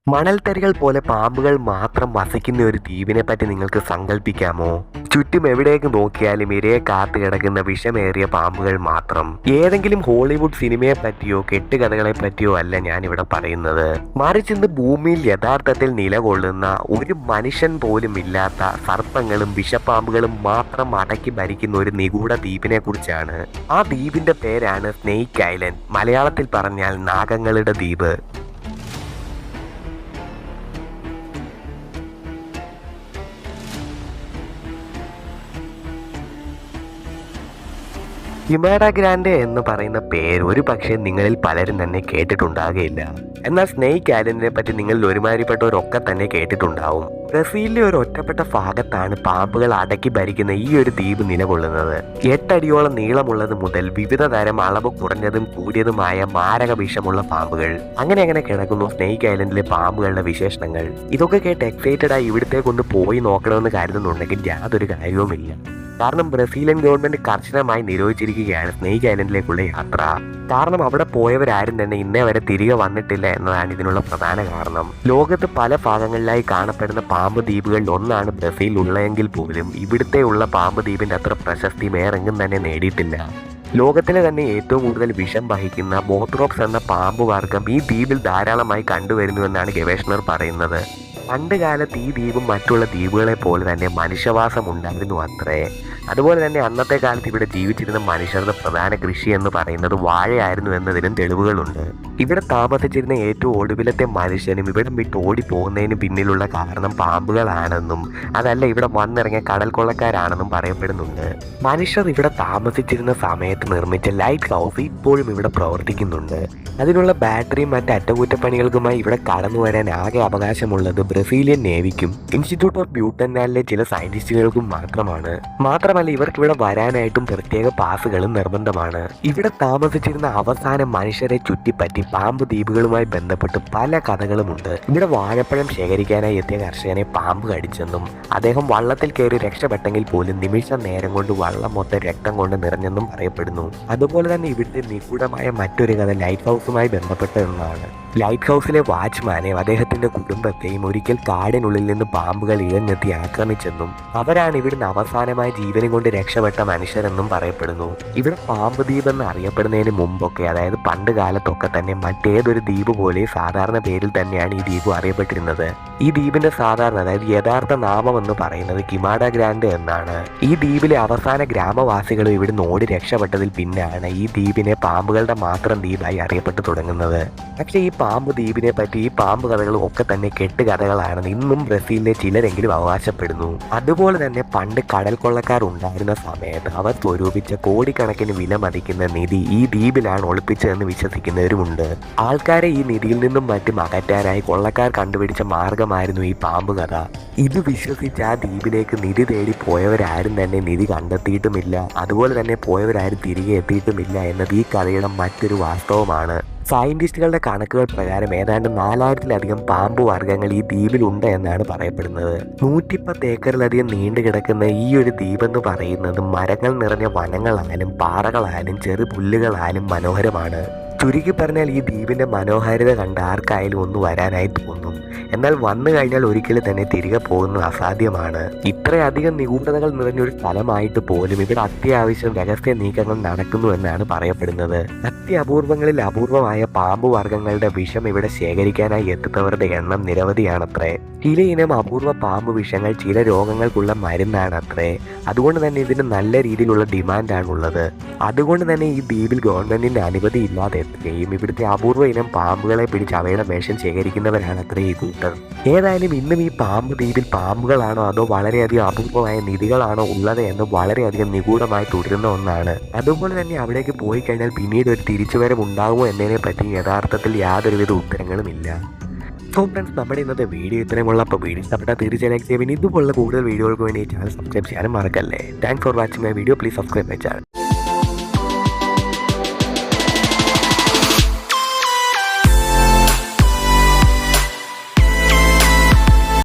മണൽത്തരികൾ പോലെ പാമ്പുകൾ മാത്രം വസിക്കുന്ന ഒരു ദ്വീപിനെ പറ്റി നിങ്ങൾക്ക് സങ്കല്പിക്കാമോ? ചുറ്റും എവിടേക്ക് നോക്കിയാലും ഇരയെ കാത്തു കിടക്കുന്ന വിഷമേറിയ പാമ്പുകൾ മാത്രം. ഏതെങ്കിലും ഹോളിവുഡ് സിനിമയെ പറ്റിയോ കെട്ടുകഥകളെ പറ്റിയോ അല്ല ഞാൻ ഇവിടെ പറയുന്നത്. മറിച്ച് ഇന്ന് ഭൂമിയിൽ യഥാർത്ഥത്തിൽ നിലകൊള്ളുന്ന ഒരു മനുഷ്യൻ പോലും ഇല്ലാത്ത സർപ്പങ്ങളും വിഷപ്പാമ്പുകളും മാത്രം അടക്കി ഭരിക്കുന്ന ഒരു നിഗൂഢ ദ്വീപിനെ കുറിച്ചാണ്. ആ ദ്വീപിന്റെ പേരാണ് സ്നേക്ക് ഐലൻഡ്, മലയാളത്തിൽ പറഞ്ഞാൽ നാഗങ്ങളുടെ ദ്വീപ്. കിമാഡ ഗ്രാൻഡെ എന്ന് പറയുന്ന പേര് ഒരു പക്ഷേ നിങ്ങളിൽ പലരും തന്നെ കേട്ടിട്ടുണ്ടാകുകയില്ല. എന്നാൽ സ്നേക്ക് ഐലൻഡിനെ പറ്റി നിങ്ങളിൽ ഒരുമാതിരിപ്പെട്ടവരൊക്കെ തന്നെ കേട്ടിട്ടുണ്ടാവും. ബ്രസീലിലെ ഒരു ഒറ്റപ്പെട്ട ഭാഗത്താണ് പാമ്പുകൾ അടക്കി ഭരിക്കുന്ന ഈ ഒരു ദ്വീപ് നിലകൊള്ളുന്നത്. 8 അടിയോളം നീളമുള്ളത് മുതൽ വിവിധ തരം അളവ് കുറഞ്ഞതും കൂടിയതുമായ മാരക വിഷമുള്ള പാമ്പുകൾ. അങ്ങനെ കിടക്കുന്നു സ്നേക്ക് ഐലൻഡിലെ പാമ്പുകളുടെ വിശേഷണങ്ങൾ. ഇതൊക്കെ കേട്ട് എക്സൈറ്റഡ് ആയി ഇവിടത്തേക്കൊന്ന് പോയി നോക്കണമെന്ന് കരുതുന്നുണ്ടെങ്കിൽ യാതൊരു കാര്യവുമില്ല. കാരണം ബ്രസീലിയൻ ഗവൺമെന്റ് കർശനമായി നിരോധിച്ചിരിക്കുകയാണ് സ്നേക്ക് ഐലൻഡിലേക്കുള്ള യാത്ര. കാരണം അവിടെ പോയവരാരും തന്നെ ഇന്നേ വരെ തിരികെ വന്നിട്ടില്ല എന്നതാണ് ഇതിനുള്ള പ്രധാന കാരണം. ലോകത്ത് പല ഭാഗങ്ങളിലായി കാണപ്പെടുന്ന പാമ്പ് ദ്വീപുകളിൽ ഒന്നാണ് ബ്രസീൽ ഉള്ളതെങ്കിൽ പോലും ഇവിടുത്തെയുള്ള പാമ്പ് ദ്വീപിന്റെ അത്ര പ്രശസ്തി വേറെങ്ങും തന്നെ നേടിയിട്ടില്ല. ലോകത്തിലെ തന്നെ ഏറ്റവും കൂടുതൽ വിഷം വഹിക്കുന്ന ബോത്രോപ്സ് എന്ന പാമ്പ് വർഗം ഈ ദ്വീപിൽ ധാരാളമായി കണ്ടുവരുന്നുവെന്നാണ് ഗവേഷകർ പറയുന്നത്. പണ്ട് കാലത്ത് ഈ ദ്വീപും മറ്റുള്ള ദ്വീപുകളെ പോലെ തന്നെ മനുഷ്യവാസം ഉണ്ടായിരുന്നു അത്രേ. അതുപോലെ തന്നെ അന്നത്തെ കാലത്ത് ഇവിടെ ജീവിച്ചിരുന്ന മനുഷ്യരുടെ പ്രധാന കൃഷി എന്ന് പറയുന്നത് വാഴയായിരുന്നു എന്നതിനും തെളിവുകളുണ്ട്. ഇവിടെ താമസിച്ചിരുന്ന ഏറ്റവും ഒടുവിലത്തെ മനുഷ്യനും ഇവിടം വിട്ട് ഓടിപ്പോകുന്നതിന് പിന്നിലുള്ള കാരണം പാമ്പുകളാണെന്നും അതല്ല ഇവിടെ വന്നിറങ്ങിയ കടൽ കൊള്ളക്കാരാണെന്നും പറയപ്പെടുന്നുണ്ട്. മനുഷ്യർ ഇവിടെ താമസിച്ചിരുന്ന സമയത്ത് നിർമ്മിച്ച ലൈറ്റ് ഹൗസ് ഇപ്പോഴും ഇവിടെ പ്രവർത്തിക്കുന്നുണ്ട്. അതിനുള്ള ബാറ്ററിയും മറ്റ് അറ്റകുറ്റപ്പണികൾക്കുമായി ഇവിടെ കടന്നു വരാൻ ആകെ അവകാശമുള്ളത് ബ്രസീലിയൻ നേവിക്കും ഇൻസ്റ്റിറ്റ്യൂട്ട് ഓഫ് ബ്യൂട്ടനാലിലെ ചില സയന്റിസ്റ്റുകൾക്കും മാത്രമല്ല ഇവർക്ക് ഇവിടെ വരാനായിട്ടും പ്രത്യേക പാസുകളും നിർബന്ധമാണ്. ഇവിടെ താമസിച്ചിരുന്ന അവസാന മനുഷ്യരെ ചുറ്റിപ്പറ്റി പാമ്പ് ദ്വീപുകളുമായി ബന്ധപ്പെട്ട് പല കഥകളുമുണ്ട്. ഇവിടെ വാഴപ്പഴം ശേഖരിക്കാനായി എത്തിയ കർഷകനെ പാമ്പ് കടിച്ചെന്നും അദ്ദേഹം വള്ളത്തിൽ കയറി രക്ഷപ്പെട്ടെങ്കിൽ പോലും നിമിഷ നേരം കൊണ്ട് വള്ളം മൊത്തം രക്തം കൊണ്ട് നിറഞ്ഞെന്നും പറയപ്പെടുന്നു. അതുപോലെ തന്നെ ഇവിടുത്തെ നിഗൂഢമായ മറ്റൊരു കഥ ലൈറ്റ് ഹൗസുമായി ബന്ധപ്പെട്ട ഒന്നാണ്. ലൈറ്റ് ഹൗസിലെ വാച്ച്മാനെയും അദ്ദേഹത്തിന്റെ കുടുംബത്തെയും ഒരിക്കൽ കാടിനുള്ളിൽ നിന്ന് പാമ്പുകൾ ഇഴഞ്ഞെത്തി ആക്രമിച്ചെന്നും അവരാണ് ഇവിടുന്ന് അവസാനമായി ജീവനും കൊണ്ട് രക്ഷപ്പെട്ട മനുഷ്യരെന്നും പറയപ്പെടുന്നു. ഇവിടെ പാമ്പ് ദ്വീപ് എന്ന് അറിയപ്പെടുന്നതിന് മുമ്പൊക്കെ, അതായത് പണ്ട് കാലത്തൊക്കെ തന്നെ മറ്റേതൊരു ദ്വീപ് പോലെ സാധാരണ പേരിൽ തന്നെയാണ് ഈ ദ്വീപ് അറിയപ്പെട്ടിരുന്നത്. ഈ ദ്വീപിന്റെ സാധാരണ, അതായത് യഥാർത്ഥ നാമം എന്ന് പറയുന്നത് കിമാഡ ഗ്രാൻഡ് എന്നാണ്. ഈ ദ്വീപിലെ അവസാന ഗ്രാമവാസികളും ഇവിടുന്ന് ഓടി രക്ഷപ്പെട്ടതിൽ പിന്നാണ് ഈ ദ്വീപിനെ പാമ്പുകളുടെ മാത്രം ദ്വീപായി അറിയപ്പെട്ടു തുടങ്ങുന്നത്. പക്ഷേ ഈ പാമ്പ് ദ്വീപിനെ പറ്റി ഈ പാമ്പ് കഥകളും ഒക്കെ തന്നെ കെട്ടുകഥകളാണെന്ന് ഇന്നും ബ്രസീലിലെ ചിലരെങ്കിലും അവകാശപ്പെടുന്നു. അതുപോലെ തന്നെ പണ്ട് കടൽ കൊള്ളക്കാർ ഉണ്ടായിരുന്ന സമയത്ത് അവർ സ്വരൂപിച്ച കോടിക്കണക്കിന് വില മതിക്കുന്ന നിധി ഈ ദ്വീപിലാണ് ഒളിപ്പിച്ചതെന്ന് വിശ്വസിക്കുന്നവരുമുണ്ട്. ആൾക്കാരെ ഈ നിധിയിൽ നിന്നും മറ്റും അകറ്റാനായി കൊള്ളക്കാർ കണ്ടുപിടിച്ച മാർഗമായിരുന്നു ഈ പാമ്പ് കഥ. ഇത് വിശ്വസിച്ച് ആ ദ്വീപിലേക്ക് നിധി തേടി പോയവരാരും തന്നെ നിധി കണ്ടെത്തിയിട്ടുമില്ല. അതുപോലെ തന്നെ പോയവരാരും തിരികെ എത്തിയിട്ടുമില്ല എന്നത് ഈ കഥയുടെ മറ്റൊരു വാസ്തവമാണ്. സയന്റിസ്റ്റുകളുടെ കണക്കുകൾ പ്രകാരം ഏതാണ്ട് 4000-ലധികം പാമ്പ് വർഗ്ഗങ്ങൾ ഈ ദ്വീപിലുണ്ട് എന്നാണ് പറയപ്പെടുന്നത്. 110 ഏക്കറിലധികം നീണ്ടു കിടക്കുന്ന ഈ ഒരു ദ്വീപെന്ന് പറയുന്നത് മരങ്ങൾ നിറഞ്ഞ വനങ്ങളായാലും പാറകളായാലും ചെറു പുല്ലുകളായാലും മനോഹരമാണ്. ചുരുക്കി പറഞ്ഞാൽ ഈ ദ്വീപിന്റെ മനോഹാരിത കണ്ട് ആർക്കായാലും ഒന്ന് വരാനായി തോന്നും. എന്നാൽ വന്നു കഴിഞ്ഞാൽ ഒരിക്കലും തന്നെ തിരികെ പോകുന്നത് അസാധ്യമാണ്. ഇത്രയധികം നിഗൂഢതകൾ നിറഞ്ഞൊരു സ്ഥലമായിട്ട് പോലും ഇവിടെ അത്യാവശ്യം രഹസ്യ നീക്കങ്ങൾ നടക്കുന്നു എന്നാണ് പറയപ്പെടുന്നത്. അത്യപൂർവങ്ങളിൽ അപൂർവമായ പാമ്പ് വർഗ്ഗങ്ങളുടെ വിഷം ഇവിടെ ശേഖരിക്കാനായി എത്തുന്നവരുടെ എണ്ണം നിരവധിയാണത്രേ. ചിലയിനം അപൂർവ പാമ്പ് വിഷങ്ങൾ ചില രോഗങ്ങൾക്കുള്ള മരുന്നാണത്രേ. അതുകൊണ്ട് തന്നെ ഇതിന് നല്ല രീതിയിലുള്ള ഡിമാൻഡാണുള്ളത്. അതുകൊണ്ട് തന്നെ ഈ ദ്വീപിൽ ഗവൺമെന്റിന്റെ അനുമതി ഇല്ലാതെ എത്തുകയും ഇവിടുത്തെ അപൂർവ ഇനം പാമ്പുകളെ പിടിച്ച് അവയുടെ വിഷം ശേഖരിക്കുന്നവരാണ് അത്രേ ഈ കൂട്ടർ. ഏതായാലും ഇന്നും ഈ പാമ്പ് ദ്വീപിൽ പാമ്പുകളാണോ അതോ വളരെയധികം അപൂർവമായ നിധികളാണോ ഉള്ളത് എന്ന് വളരെയധികം നിഗൂഢമായി തുടരുന്ന ഒന്നാണ്. അതുപോലെ തന്നെ അവിടേക്ക് പോയി കഴിഞ്ഞാൽ പിന്നീട് ഒരു തിരിച്ചുവരവ് ഉണ്ടാകുമോ എന്നതിനെ പറ്റി യഥാർത്ഥത്തിൽ യാതൊരുവിധ ഉത്തരങ്ങളും ഇല്ല. സോ ഫ്രണ്ട്സ്, നമ്മുടെ ഇന്നത്തെ വീഡിയോ ഇത്രയുമുള്ള. അപ്പോൾ വീഡിയോ ഇഷ്ടപ്പെട്ടാൽ തീർച്ചയായും ലൈക്ക് ചെയ്യുക. ഇതുപോലുള്ള കൂടുതൽ വീഡിയോകൾക്ക് വേണ്ടി ചാനൽ സബ്സ്ക്രൈബ് ചെയ്യാനും മറക്കല്ലേ. Thanks for watching my video. Please subscribe my channel.